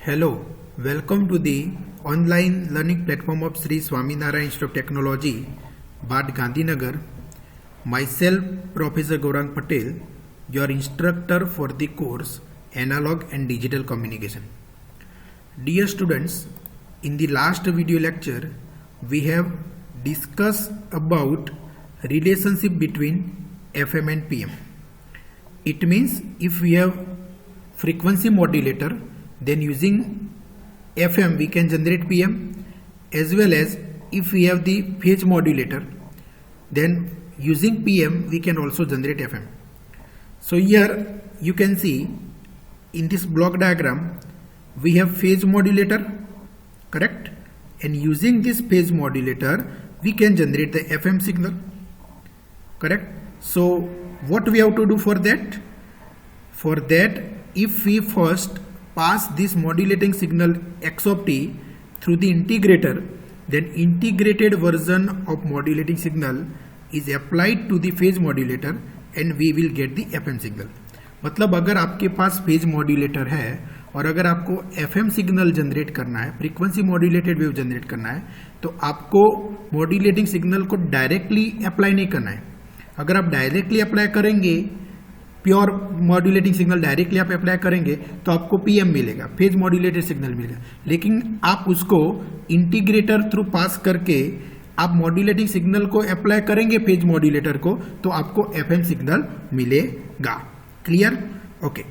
Hello, welcome to the online learning platform of Sri Swaminarayan Institute of Technology, Bad Gandhinagar. Myself, Professor Gaurang Patel, your instructor for the course Analog and Digital Communication. Dear students, in the last video lecture, we have discussed about relationship between FM and PM. It means if we have frequency modulator, then using FM we can generate PM, as well as if we have the phase modulator, then using PM we can also generate FM. So here you can see in this block diagram we have phase modulator, correct, and using this phase modulator we can generate the FM signal, correct. So what we have to do for that? For that, if we first pass this modulating signal x of t through the integrator, then integrated version of modulating signal is applied to the phase modulator and we will get the FM signal. मतलब अगर आपके पास phase modulator है और अगर आपको FM signal generate करना है, frequency modulated wave generate करना है, तो आपको मॉड्यूलेटिंग सिग्नल को डायरेक्टली अप्लाई नहीं करना है. अगर आप डायरेक्टली अप्लाई करेंगे, प्योर मॉड्यूलेटिंग सिग्नल डायरेक्टली आप अप्लाई करेंगे तो आपको पीएम मिलेगा, फेज मॉड्यूलेटेड सिग्नल मिलेगा. लेकिन आप उसको इंटीग्रेटर थ्रू पास करके आप मॉड्यूलेटिंग सिग्नल को अप्लाई करेंगे फेज मॉड्यूलेटर को, तो आपको एफएम सिग्नल मिलेगा. Clear? Okay.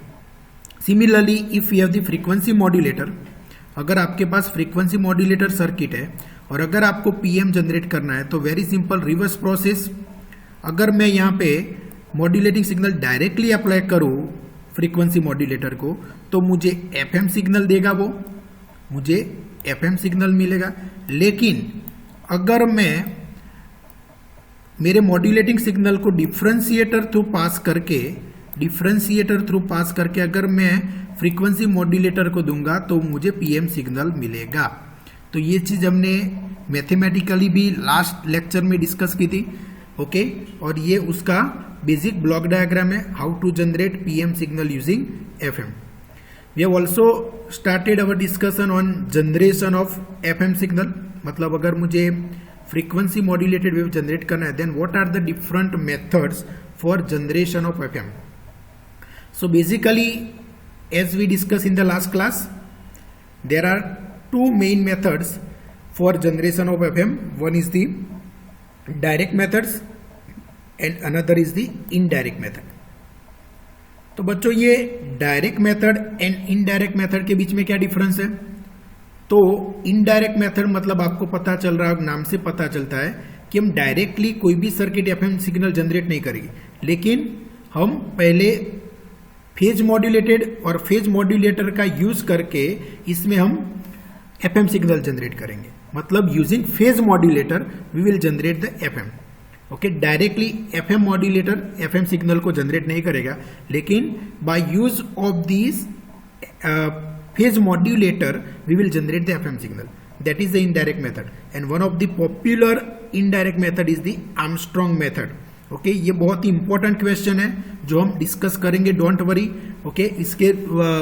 Similarly if you have the frequency modulator, अगर आपके पास फ्रीक्वेंसी मॉड्यूलेटर सर्किट है और अगर आपको पीएम जनरेट करना है तो वेरी सिंपल रिवर्स प्रोसेस. अगर मैं यहाँ पे मॉड्यूलेटिंग सिग्नल डायरेक्टली अप्लाई करूँ फ्रीक्वेंसी मॉड्यूलेटर को तो मुझे एफएम सिग्नल देगा, वो मुझे एफएम सिग्नल मिलेगा. लेकिन अगर मैं मेरे मॉड्यूलेटिंग सिग्नल को डिफरेंशिएटर थ्रू पास करके अगर मैं फ्रीक्वेंसी मॉड्यूलेटर को दूंगा तो मुझे पीएम सिग्नल मिलेगा. तो ये चीज हमने मैथमेटिकली भी लास्ट लेक्चर में डिस्कस की थी. ओके, और ये उसका बेसिक ब्लॉक डायग्राम है, how to generate PM signal using FM. We have also started our discussion on generation of FM signal. मतलब अगर मुझे फ्रीक्वेंसी मॉड्यूलेटेड वेव जनरेट करना है, then what are the different methods for generation of FM. So basically as we discussed in the last class, there are two main methods for generation of FM. One is the direct methods and another is the indirect method. तो बच्चों ये direct method and indirect method के बीच में क्या difference है? तो indirect method मतलब आपको पता चल रहा है, नाम से पता चलता है कि हम डायरेक्टली कोई भी सर्किट एफएम सिग्नल जनरेट नहीं करेंगे, लेकिन हम पहले फेज मॉड्यूलेटेड और फेज मॉड्यूलेटर का यूज करके इसमें हम एफएम सिग्नल जनरेट करेंगे. मतलब using phase modulator we will generate the FM. Okay, directly FM modulator FM signal को जनरेट नहीं करेगा, लेकिन by use of this phase modulator we will generate the FM signal. That is the indirect method and one of the popular indirect method is the Armstrong method. Okay, ये बहुत ही important question है जो हम discuss करेंगे, don't worry. Okay, इसके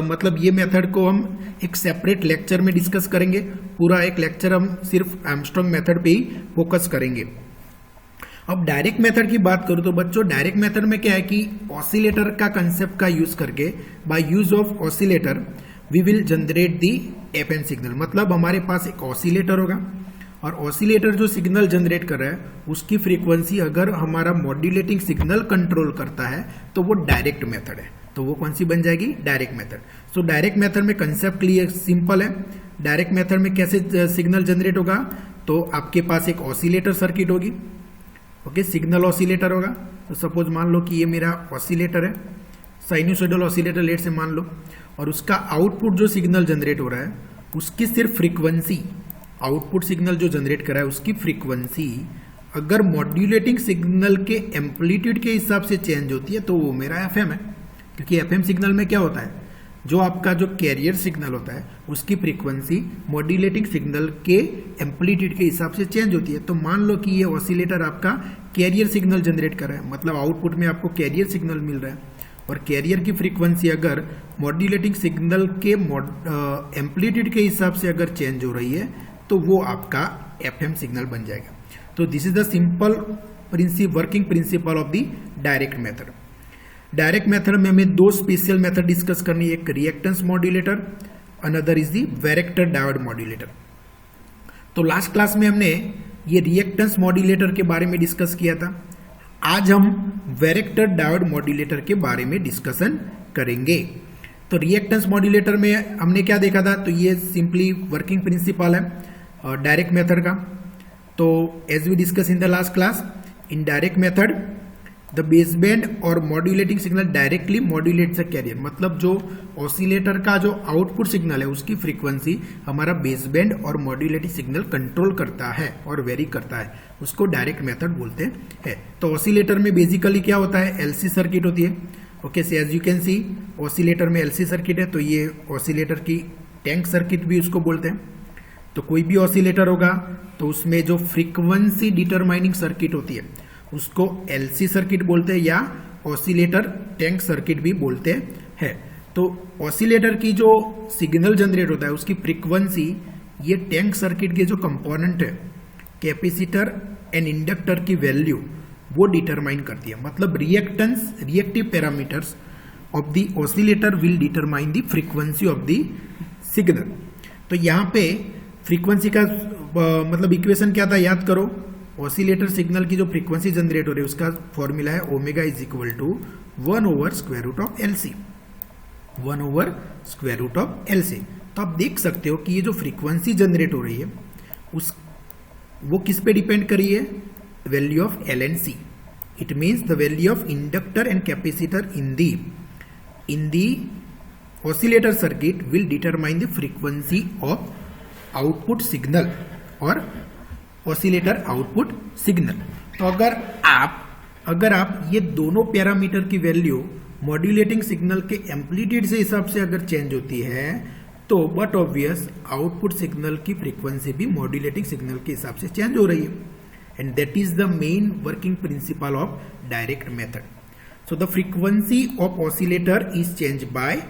मतलब ये method को हम एक सेपरेट लेक्चर में डिस्कस करेंगे. पूरा एक लेक्चर हम सिर्फ आर्मस्ट्रॉन्ग मेथड पे ही फोकस करेंगे. अब डायरेक्ट मेथड की बात करूं तो बच्चों डायरेक्ट मेथड में क्या है कि ऑसिलेटर का कंसेप्ट का यूज करके by use of oscillator we will generate the FM signal. मतलब हमारे पास एक ऑसिलेटर होगा और ऑसिलेटर जो सिग्नल जनरेट कर रहा है उसकी फ्रीक्वेंसी अगर हमारा मॉड्यूलेटिंग सिग्नल कंट्रोल करता है तो वो डायरेक्ट मेथड है. तो वो कौन सी बन जाएगी? Direct method. So direct method में कंसेप्ट क्लियर सिंपल है. डायरेक्ट मेथड में कैसे सिग्नल जनरेट होगा? तो आपके पास एक ऑसिलेटर सर्किट होगी. ओके, सिग्नल ऑसिलेटर होगा. तो सपोज मान लो कि ये मेरा ऑसिलेटर है, साइनोसॉइडल ऑसिलेटर लेट से मान लो, और उसका आउटपुट जो सिग्नल जनरेट हो रहा है उसकी सिर्फ फ्रीक्वेंसी, आउटपुट सिग्नल जो जनरेट कर रहा है उसकी फ्रीक्वेंसी अगर मॉड्यूलेटिंग सिग्नल के एम्पलीट्यूड के हिसाब से चेंज होती है तो वो मेरा एफएम है. क्योंकि एफएम सिग्नल में क्या होता है, जो आपका जो कैरियर सिग्नल होता है उसकी फ्रीक्वेंसी मॉड्यूलेटिंग सिग्नल के एम्पलीट्यूड के हिसाब से चेंज होती है. तो मान लो कि ये ऑसिलेटर आपका कैरियर सिग्नल जनरेट कर रहा है, मतलब आउटपुट में आपको कैरियर सिग्नल मिल रहा है. और कैरियर की फ्रीक्वेंसी अगर मॉड्यूलेटिंग सिग्नल के एम्पलीट्यूड के हिसाब से अगर चेंज हो रही है तो वो आपका एफएम सिग्नल बन जाएगा। तो this is the simple working principle of the direct method. Direct method में हमें दो स्पेशल मेथड डिस्कस करनी है, एक reactance modulator, another is the varactor diode modulator. तो लास्ट क्लास में हमने ये रिएक्टेंस मॉड्यूलेटर के बारे में डिस्कस किया था। आज हम वैरेक्टर डायोड मॉड्यूलेटर के बारे में डिस्कशन करेंगे। तो रिएक्टेंस मॉड्यूलेटर में हमने क्या देखा था, तो ये सिंपली वर्किंग प्रिंसिपल है डायरेक्ट मेथड का। तो as we discuss in the last class, in direct method the baseband और modulating signal directly modulate the carrier, मतलब जो ऑसिलेटर का जो आउटपुट सिग्नल है उसकी फ्रीक्वेंसी हमारा बेसबैंड और मॉड्यूलेटिंग सिग्नल कंट्रोल करता है और वेरी करता है, उसको डायरेक्ट मेथड बोलते हैं। तो ऑसिलेटर में बेसिकली क्या होता है, एलसी सर्किट होती है। Okay, so as you can see oscillator में एलसी सर्किट है, तो ये ऑसिलेटर की टैंक सर्किट भी उसको बोलते हैं। तो कोई भी ऑसिलेटर होगा तो उसमें जो फ्रीक्वेंसी डिटरमाइनिंग सर्किट होती है उसको एलसी सर्किट बोलते हैं या ऑसिलेटर टैंक सर्किट भी बोलते हैं। तो ऑसिलेटर की जो सिग्नल जनरेट होता है उसकी फ्रीक्वेंसी ये टैंक सर्किट के जो कंपोनेंट है कैपेसिटर एंड इंडक्टर की वैल्यू वो डिटरमाइन करती है। मतलब reactive parameters of the oscillator will determine the frequency of the signal. तो यहाँ पे फ्रीक्वेंसी का मतलब इक्वेशन क्या था, याद करो। ऑसिलेटर सिग्नल की जो फ्रीक्वेंसी जनरेट हो रही है उसका फॉर्मूला है omega is equal to 1/√LC, 1/√LC। तो आप देख सकते हो कि ये जो फ्रीक्वेंसी जनरेट हो रही है वो किस पे डिपेंड कर रही है, value of L and C। It means the value of inductor and capacitor in the oscillator circuit will determine the frequency of output signal और ऑसिलेटर आउटपुट सिग्नल। तो अगर आप ये दोनों पैरामीटर की वैल्यू मॉड्यूलेटिंग सिग्नल के amplitude से हिसाब से अगर चेंज होती है तो बट ऑब्वियस आउटपुट सिग्नल की फ्रीक्वेंसी भी मॉड्यूलेटिंग सिग्नल के हिसाब से चेंज हो रही है, and that is the main working principle of direct method. So the frequency of oscillator is change by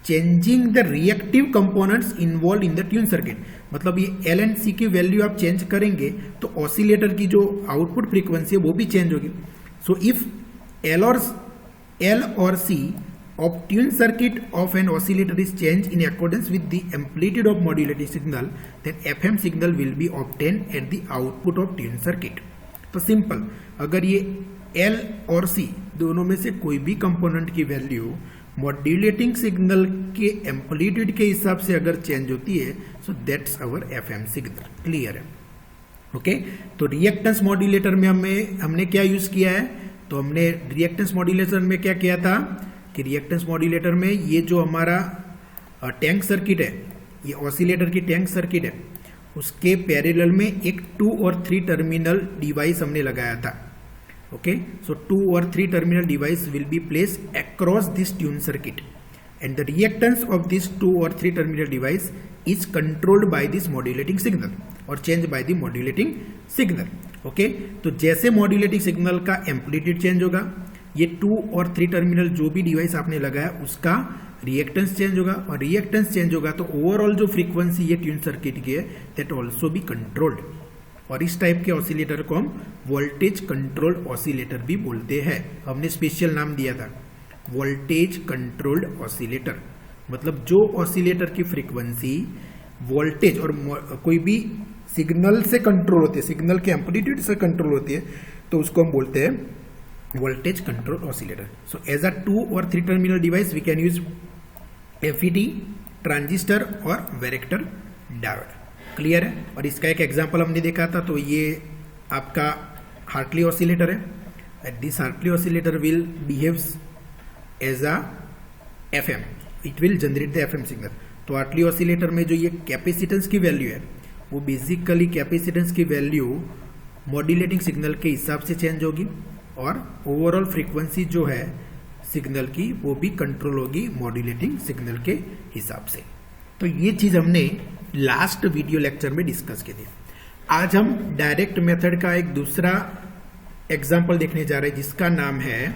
changing the reactive components involve in the tune circuit. मतलब ये L and सी की value आप change करेंगे तो oscillator की जो output frequency है वो भी चेंज होगी। सो इफ एल और C of tune circuit of an oscillator is change in accordance with the amplitude of modulating signal, then FM signal will be obtain at the output of tune circuit. तो simple, अगर ये L और सी दोनों में से कोई भी component की वैल्यू मॉड्यूलेटिंग सिग्नल के एम्पलीट्यूड के हिसाब से अगर चेंज होती है so that's our FM signal. Clear है? ओके, तो रिएक्टेंस मॉड्यूलेटर में हमने क्या यूज किया है, तो हमने रिएक्टेंस मॉड्यूलेटर में क्या किया था कि रिएक्टेंस मॉड्यूलेटर में ये जो हमारा टैंक सर्किट है, ये ऑसिलेटर की टैंक सर्किट है, उसके पैरेलल में एक 2 और 3 टर्मिनल डिवाइस हमने लगाया था। Okay, so 2 or 3 terminal device will be placed across this tune circuit, and the reactance of this 2 or 3 terminal device is controlled by this modulating signal or changed by the modulating signal. Okay, तो जैसे modulating signal का amplitude change होगा, ये 2 और 3 terminal जो भी device आपने लगाया उसका reactance change होगा, और reactance change होगा तो overall जो frequency ये tune circuit की है that also be controlled। और इस टाइप के ऑसिलेटर को हम वोल्टेज कंट्रोल्ड ऑसिलेटर भी बोलते हैं। हमने स्पेशल नाम दिया था वोल्टेज कंट्रोल्ड ऑसिलेटर। मतलब जो ऑसिलेटर की फ्रीक्वेंसी वोल्टेज और कोई भी सिग्नल से कंट्रोल होती है, सिग्नल के एम्पलीट्यूड से कंट्रोल होती है, तो उसको हम बोलते हैं voltage control oscillator. So as a 2 और 3 terminal device we can use FET, transistor और वैरेक्टर डायोड। क्लियर है? और इसका एक एग्जांपल हमने देखा था, तो ये आपका हार्टली ऑसिलेटर है। This Hartley oscillator will behaves as a FM, it will generate the FM signal. तो हार्टली ऑसिलेटर में जो ये कैपेसिटेंस की वैल्यू है वो बेसिकली कैपेसिटेंस की वैल्यू मॉड्यूलेटिंग सिग्नल के हिसाब से चेंज होगी, और ओवरऑल फ्रीक्वेंसी जो है सिग्नल की वो भी कंट्रोल होगी मॉड्यूलेटिंग सिग्नल के हिसाब से। तो ये चीज हमने लास्ट वीडियो लेक्चर में डिस्कस की थी। आज हम डायरेक्ट मेथड का एक दूसरा एग्जाम्पल देखने जा रहे हैं जिसका नाम है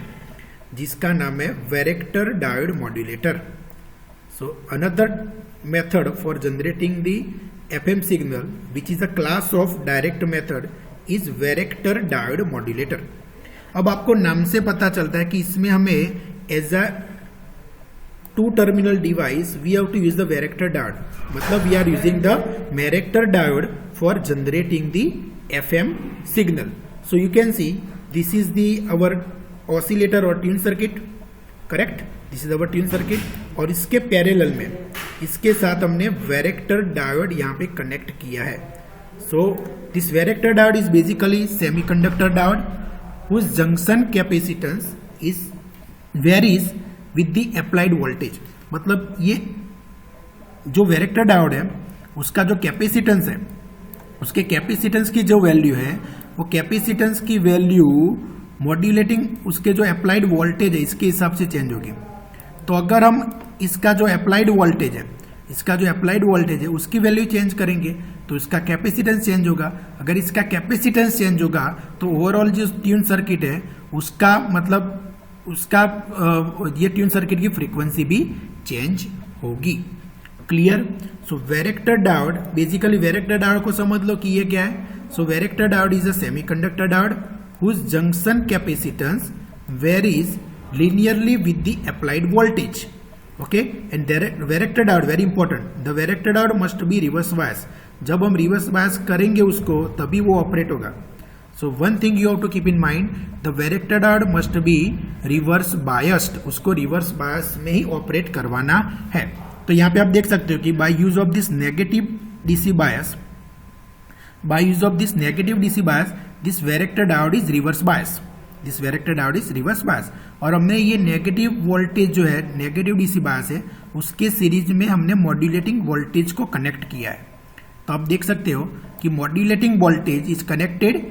जिसका नाम है varactor diode modulator. So another method for generating the FM signal which is a class of direct method is varactor diode modulator. अब आपको नाम से पता चलता है कि इसमें हमें as a 2 terminal device we have to use the varactor diode, मतलब we are using the varactor diode for generating the FM सिग्नल। So you can see this is the our oscillator और tune circuit, correct, this is our tune circuit. और इसके parallel में इसके साथ हमने varactor diode यहाँ पे कनेक्ट किया है। So this varactor diode is basically semiconductor diode whose junction capacitance is varies with the applied voltage। मतलब ये जो वैरेक्टर डायोड है उसका जो कैपेसिटेंस है, उसके कैपेसिटेंस की जो वैल्यू है वो कैपेसिटेंस की वैल्यू मॉड्यूलेटिंग उसके जो अप्लाइड वोल्टेज है इसके हिसाब से चेंज होगी। तो अगर हम इसका जो अप्लाइड वोल्टेज है, इसका जो अप्लाइड वोल्टेज है उसकी वैल्यू चेंज करेंगे तो इसका कैपेसिटेंस चेंज होगा। अगर इसका कैपेसिटेंस चेंज होगा तो ओवरऑल जो ट्यून सर्किट है उसका मतलब उसका ये ट्यून सर्किट की फ्रीक्वेंसी भी चेंज होगी। Clear? So varactor diode, basically varactor diode को समझ लो कि ये क्या है। So varactor diode is a semiconductor diode whose junction capacitance varies linearly with the applied voltage. Okay, and varactor diode very important, the varactor diode must be reverse bias. जब हम reverse bias करेंगे उसको तभी वो operate होगा। So one thing you have to keep in mind, the varactor diode must be reverse biased, उसको reverse bias में ही ऑपरेट करवाना है। तो यहाँ पे आप देख सकते हो कि bye use of this negative DC bias, bye use of this negative DC bias this varactor diode is reverse bias, this varactor diode is reverse बायस। और हमने ये नेगेटिव वोल्टेज जो है, नेगेटिव डीसी बायस है, उसके सीरीज में हमने मॉड्यूलेटिंग वोल्टेज को कनेक्ट किया है। तो आप देख सकते हो कि modulating voltage is connected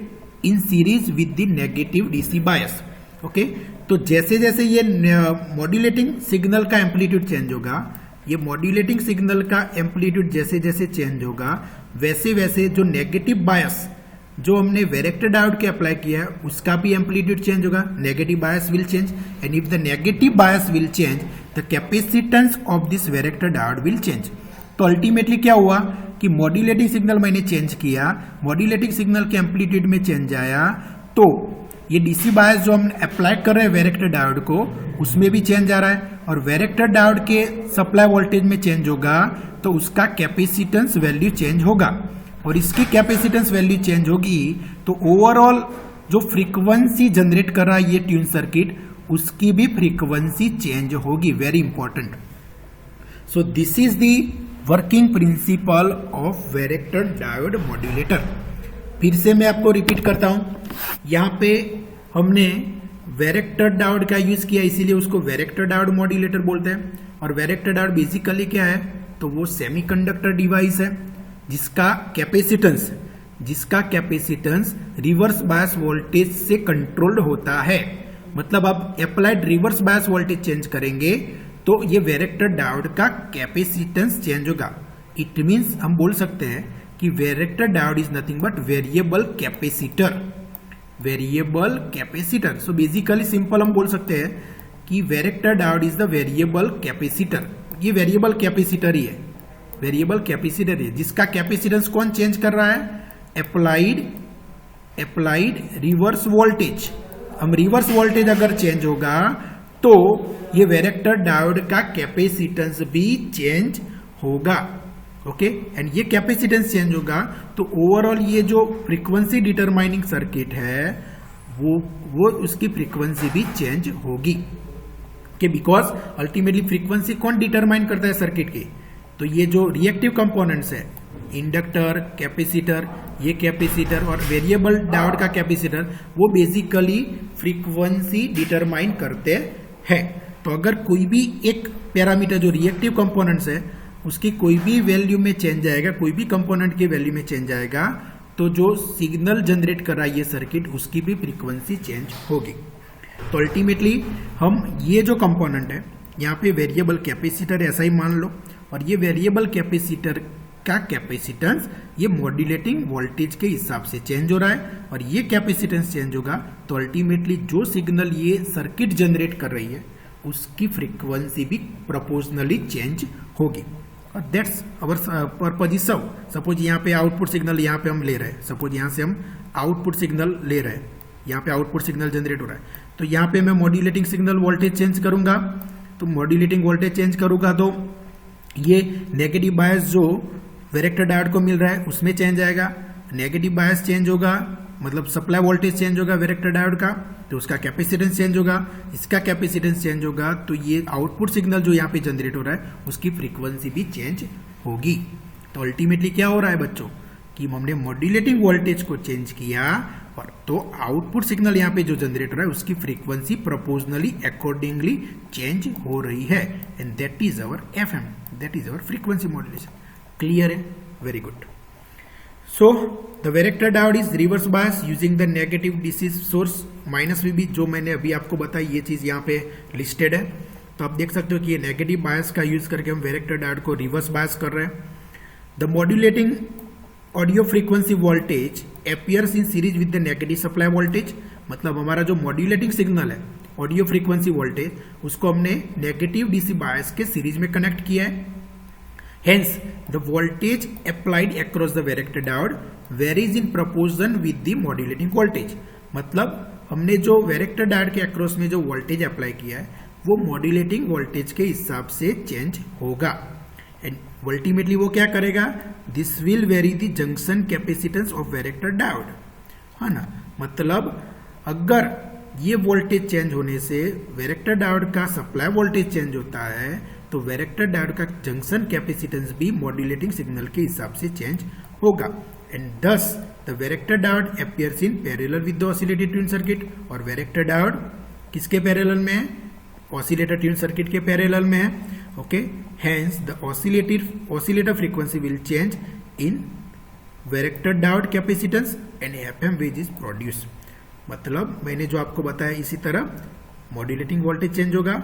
in series with the negative DC bias. Okay, तो जैसे जैसे ये मॉड्यूलेटिंग सिग्नल का एम्पलीट्यूड चेंज होगा, ये मॉड्यूलेटिंग सिग्नल का एम्पलीट्यूड जैसे जैसे चेंज होगा वैसे वैसे जो नेगेटिव बायस जो हमने वैरेक्टर डायोड के अप्लाई किया है उसका भी एम्पलीट्यूड चेंज होगा, negative bias will change, and if the negative bias will change the capacitance of this varactor diode will change. तो अल्टीमेटली क्या हुआ कि मॉड्यूलेटिंग सिग्नल मैंने चेंज किया, मॉड्यूलेटिंग सिग्नल के एम्पलीट्यूड में चेंज आया, तो ये डीसी बायस जो हम अप्लाई कर रहे हैं वैरेक्टर डायोड को उसमें भी चेंज आ रहा है, और वैरेक्टर डायोड के सप्लाई वोल्टेज में चेंज होगा तो उसका कैपेसिटेंस वैल्यू चेंज होगा, और इसकी कैपेसिटेंस वैल्यू चेंज होगी तो ओवरऑल जो फ्रीक्वेंसी जनरेट कर रहा है ये ट्यून सर्किट उसकी भी फ्रीक्वेंसी चेंज होगी। Very important. So this is the working principle of varactor diode modulator. फिर से मैं आपको रिपीट करता हूं, यहां पे हमने वैरेक्टर डायोड का यूज किया इसीलिए उसको वैरेक्टर डायोड मॉड्यूलेटर बोलते हैं। और वैरेक्टर डायोड बेसिकली क्या है, तो वो सेमीकंडक्टर डिवाइस है जिसका कैपेसिटेंस रिवर्स बायस वोल्टेज से कंट्रोल्ड होता है। मतलब आप applied reverse bias voltage change करेंगे तो ये वैरेक्टर डायोड का कैपेसिटेंस चेंज होगा। इट मींस हम बोल सकते हैं कि varactor diode is nothing but variable capacitor, variable capacitor. So basically simple हम बोल सकते हैं कि varactor diode is the variable capacitor. ये वेरिएबल कैपेसिटर ही है, वेरिएबल कैपेसिटर है जिसका कैपेसिटेंस कौन चेंज कर रहा है, अप्लाइड रिवर्स वोल्टेज। हम रिवर्स वोल्टेज अगर चेंज होगा तो ये वैरेक्टर डायोड का कैपेसिटेंस भी चेंज होगा। ओके, एंड ये कैपेसिटेंस चेंज होगा तो ओवरऑल ये जो फ्रीक्वेंसी डिटरमाइनिंग सर्किट है वो उसकी फ्रीक्वेंसी भी चेंज होगी, कि बिकॉज अल्टीमेटली फ्रीक्वेंसी कौन डिटरमाइन करता है सर्किट की, तो ये जो रिएक्टिव कंपोनेंट्स है, इंडक्टर, कैपेसिटर, ये कैपेसिटर और वेरिएबल डायोड का कैपेसिटर, वो बेसिकली फ्रीक्वेंसी डिटरमाइन करते हैं। तो अगर कोई भी एक पैरामीटर जो रिएक्टिव कंपोनेंट्स है उसकी कोई भी वैल्यू में चेंज आएगा, कोई भी कंपोनेंट की वैल्यू में चेंज आएगा तो जो सिग्नल जनरेट कर रहा है ये सर्किट उसकी भी फ्रीक्वेंसी चेंज होगी। तो अल्टीमेटली हम ये जो कंपोनेंट है यहाँ पे वेरिएबल कैपेसिटर ऐसा ही मान लो, और ये वेरिएबल कैपेसिटर का कैपेसिटेंस ये मॉड्यूलेटिंग वोल्टेज के हिसाब से चेंज हो रहा है और ये कैपेसिटेंस चेंज होगा तो अल्टीमेटली जो सिग्नल ये सर्किट जनरेट कर रही है उसकी फ्रीक्वेंसी भी प्रोपोर्शनली चेंज होगी। और that's our purpose is suppose यहाँ पे आउटपुट सिग्नल यहाँ पे हम ले रहे हैं, सपोज यहाँ से हम आउटपुट सिग्नल ले रहे हैं, यहाँ पे आउटपुट सिग्नल जनरेट हो रहा है तो यहाँ पे मैं मॉड्यूलेटिंग सिग्नल वोल्टेज चेंज करूंगा। तो मॉड्यूलेटिंग वोल्टेज चेंज करूंगा तो ये नेगेटिव बायस जो वेरेक्टर डायोड को मिल रहा है उसमें चेंज आएगा, नेगेटिव बायस चेंज होगा मतलब सप्लाई वोल्टेज चेंज होगा वेरेक्टर डायोड का तो उसका कैपेसिटेंस चेंज होगा, इसका कैपेसिटेंस चेंज होगा तो ये आउटपुट सिग्नल जो यहाँ पे जनरेट हो रहा है उसकी फ्रीक्वेंसी भी चेंज होगी। तो अल्टीमेटली क्या हो रहा है बच्चों कि हमने मॉड्यूलेटिंग वोल्टेज को चेंज किया और तो आउटपुट सिग्नल यहाँ पे जो जनरेट हो रहा है उसकी फ्रीक्वेंसी प्रोपोर्शनली अकॉर्डिंगली चेंज हो रही है and that is our FM, that is our frequency modulation. Clear है? Very good. So the varactor diode is reverse bias using the negative DC source -VB, जो मैंने अभी आपको बताई ये चीज यहाँ पे लिस्टेड है। तो आप देख सकते हो कि ये नेगेटिव बायस का यूज करके हम वेरेक्टर डायोड को रिवर्स बायस कर रहे हैं। The modulating audio frequency voltage appears in series with the negative supply voltage, मतलब हमारा जो मॉड्यूलेटिंग सिग्नल है ऑडियो फ्रीक्वेंसी वोल्टेज उसको हमने नेगेटिव डीसी बायस के सीरीज में कनेक्ट किया है। Hence, the voltage applied across the varactor diode varies in proportion with the modulating voltage, मतलब हमने जो वेरेक्टर डायोड के अक्रॉस में जो वोल्टेज अप्लाई किया है वो मॉड्यूलेटिंग वोल्टेज के हिसाब से चेंज होगा एंड अल्टीमेटली वो क्या करेगा, this will very the junction capacitance of varactor diode, है ना। मतलब अगर ये वोल्टेज चेंज होने से वेरेक्टर डायोड का सप्लाई वोल्टेज चेंज होता है तो वेरेक्टर डायोड का जंक्शन कैपेसिटेंस भी मॉड्यूलेटिंग सिग्नल के हिसाब से चेंज होगा एंड दस the varactor diode appears in parallel with the oscillator tune circuit. और वेरेक्टर डायोड किसके पैरेलल में है, ऑसिलेटर ट्यून सर्किट के पैरेलल में है। Okay, hence the oscillator frequency will change in varactor diode capacitance and FM wave is produce. मतलब मैंने जो आपको बताया इसी तरह मॉड्यूलेटिंग वोल्टेज चेंज होगा,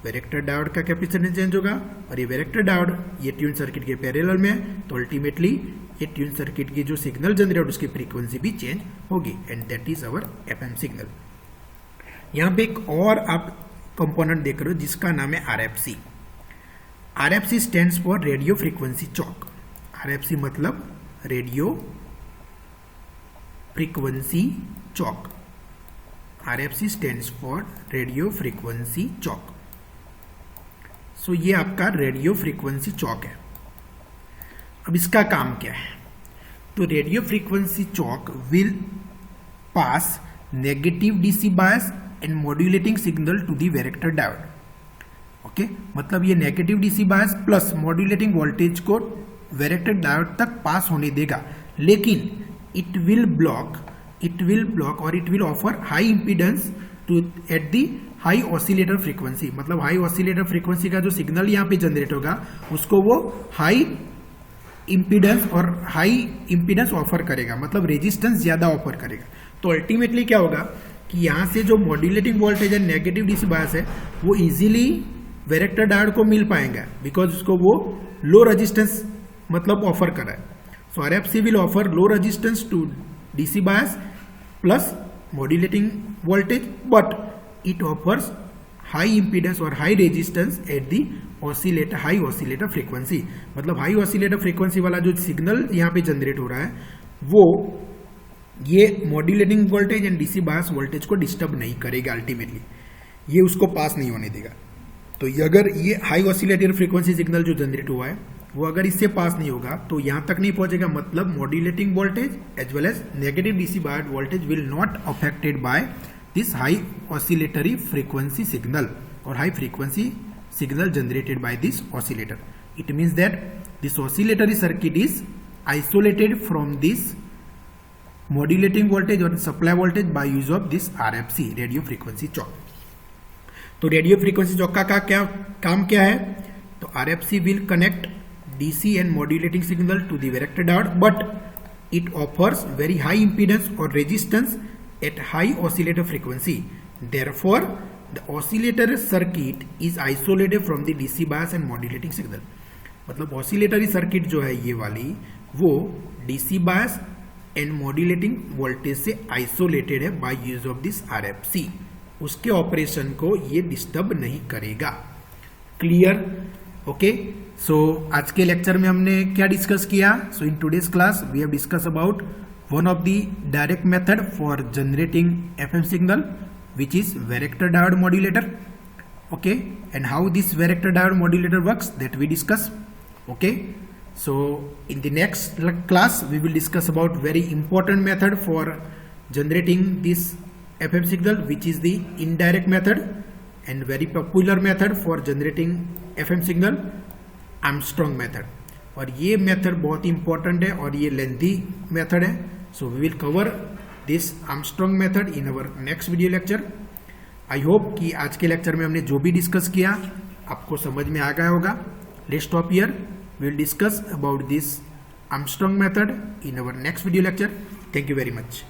वेरेक्टर डायोड का कैपेसिटेंस चेंज होगा और ये वेरेक्टर डायोड ये ट्यून सर्किट के पैरेलल में है तो अल्टीमेटली ये ट्यून सर्किट की जो सिग्नल जनरेट उसकी फ्रीक्वेंसी भी चेंज होगी and that is our FM signal. यहाँ पे एक और आप कंपोनेंट देख रहे हो जिसका नाम है RFC। RFC stands for radio frequency choke. RFC मतलब radio frequency choke. RFC stands for radio frequency choke. So ये आपका रेडियो फ्रीक्वेंसी चॉक है। अब इसका काम क्या है, तो radio frequency choke will pass negative DC bias and modulating signal to the varactor diode. Okay, मतलब ये negative DC bias plus modulating voltage को वेरेक्टर डायोड तक पास होने देगा, लेकिन इट विल ब्लॉक और it will offer high impedance to at the high oscillator frequency. मतलब high oscillator frequency का जो सिग्नल यहाँ पे जनरेट होगा उसको वो हाई इंपीडेंस ऑफर करेगा, मतलब रेजिस्टेंस ज्यादा ऑफर करेगा। तो अल्टीमेटली क्या होगा कि यहाँ से जो मॉड्यूलेटिंग वोल्टेज है नेगेटिव डीसी बायस है वो इजीली वेरेक्टर डायोड को मिल पाएगा बिकॉज उसको वो लो रेजिस्टेंस मतलब ऑफर कर रहा है। So RFC will offer low resistance to DC bias plus modulating voltage but it offers high impedance और high resistance at the oscillator high oscillator frequency। मतलब हाई ऑसिलेटर फ्रीक्वेंसी वाला जो signal यहाँ पे जनरेट हो रहा है वो ये modulating voltage and DC bias voltage को डिस्टर्ब नहीं करेगा, अल्टीमेटली ये उसको पास नहीं होने देगा। तो अगर ये हाई ऑसिलेटर फ्रीक्वेंसी सिग्नल जो जनरेट हुआ है वो अगर इससे पास नहीं होगा तो यहाँ तक नहीं पहुंचेगा, मतलब modulating voltage as well as negative DC bias voltage will not affected by this high oscillatory frequency signal or high frequency signal generated by this oscillator. It means that this oscillatory circuit is isolated from this modulating voltage or supply voltage by use of this RFC radio frequency choke. तो radio frequency चौक का काम क्या है, तो RFC will connect DC and modulating signal to the verector diode but it offers very high impedance or resistance at high oscillator frequency. Therefore, the oscillator circuit is isolated from the DC bias and modulating signal. मतलब oscillatory circuit जो है ये वाली वो DC bias and modulating voltage से isolated है bye use of this RFC. उसके operation को ये डिस्टर्ब नहीं करेगा। क्लियर? ओके, सो आज के लेक्चर में हमने क्या डिस्कस किया? So in today's class we have discuss about one of the direct method for generating FM signal which is varactor diode modulator. Okay, and how this varactor diode modulator works, that we discuss. Okay, so in the next class we will discuss about very important method for generating this FM signal, which is the indirect method and very popular method for generating FM signal, Armstrong method. और ये method बहुत important है और ये lengthy method है। So we will cover this Armstrong method in our next video lecture. I hope कि आज के लेक्चर में हमने जो भी डिस्कस किया आपको समझ में आ गया होगा। Let's stop here, we will discuss about this Armstrong method in our next video lecture. Thank you very much.